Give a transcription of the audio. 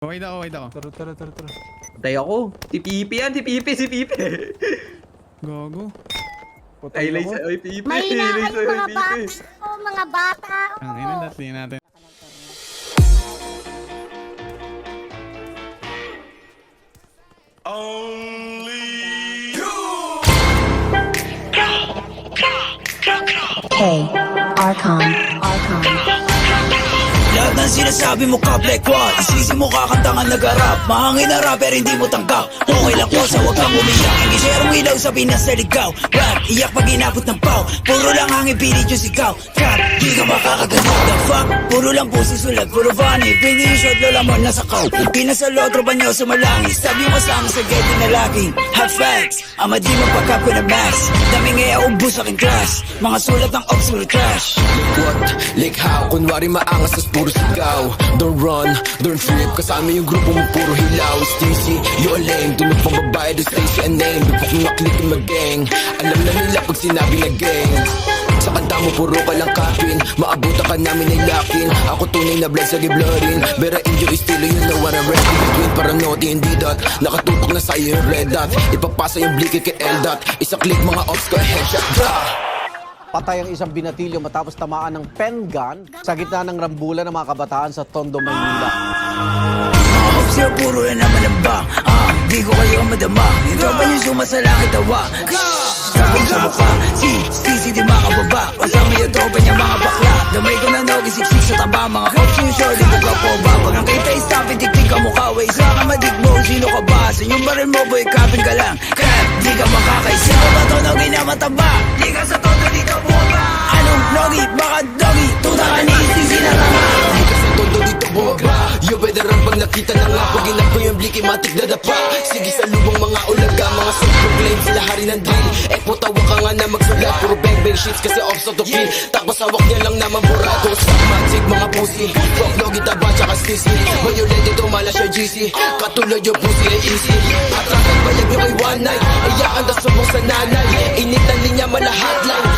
Wait ako. Tara. Patay ako. Si Pipi yan, si Pipi. Gago. Ay, Liza, oy, Pipi. Mahina Liza, kayo oy, mga Pipi. bata. Oh, mga bata. Ang ina, dati natin. Hey, Archon. Lahat ng sinasabi mo ka Black One, isisi mo kakanta nga nag-rap. Mahangin na rapper hindi mo tanggap. Okay lang ko sa wag kang umiyak. Hindi share ilaw sa Pinas na ligaw. Rap, iyak pag inabot ng pau. Puro lang hangin pilit yung sigaw. Trap, di ka makakagalit. The fuck, puro lang pusi sulat. Puro funny, bring yung shot lola mo nasa kaw. Pinas sa lotro ba nyo sumalangis. Sabi yung kasama sa getty na laging have facts, ama di magpagkap ko na max. Daming ngaya ubus aking class. Mga sulat ng ops puro trash. What? Like how? Kunwari maangas tas puro sigaw. Don't run, don't trip. Kasama yung grupo mo puro hilaw. Stacy, you a lame. Tunog pang babae, do Stacy a name. Dupok mga click yung mag-gang. Alam na nila pag sinabi na gang. Sa kanta mo puro ka lang kapin. Maabutan ka namin ay lakin. Ako tunay na blood sa giblorin. Bera inyo estilo yun na what I'm ready. Between paranoid hindi dot. Nakatutok na sa'yo yung red dot. Ipapasa yung blicky kay L-dot. Isa click mga ops ko headshot. Patay ang isang binatilyo matapos tamaan ng pen gun sa gitna ng rambulan ng mga kabataan sa Tondo, Maynila. Mga ops yun puro na naman ang bang. Di ko kayo madama. Yung tropa nyo sumasalangit tawa. Sabi sa mukha, si di makababa. Kasama yung tropa niya mga bakla. Damay ko na nogi, siksik sa taba. Mga ops yung short, di ko ka po ba. Pag ang kita stop, itik-tik ka mukha. Way sa ka madigmo, sino ka ba? Sa inyong baril mo, boy, kapin ka lang. Crap, di ka makakaisa. Ba to nogi na mataba? Di ka sa todo dito buka. Anong nogi? Baka dogi? Tuta ka ni isisi na tama. Di ka sa todo dito bumaba. You better run pag nakita na nga. Pag inap ko yung blicky, matik na dapa. Sige sa lubong mga ulaga. Mga self-proclaim sila hari ng drill. Tawa ka nga na magsulat. Puro bang shits kasi off to kill. Tapos hawak niya lang naman burato. Stop magic mga pussy. Fuck logi taba tsaka stisi. Violent ito mala siya GC. Katulad yung pussy ay easy. Atrasan bayag nyo kay one night. Iyakan na subong sa nanay. Init na linya mala hotline.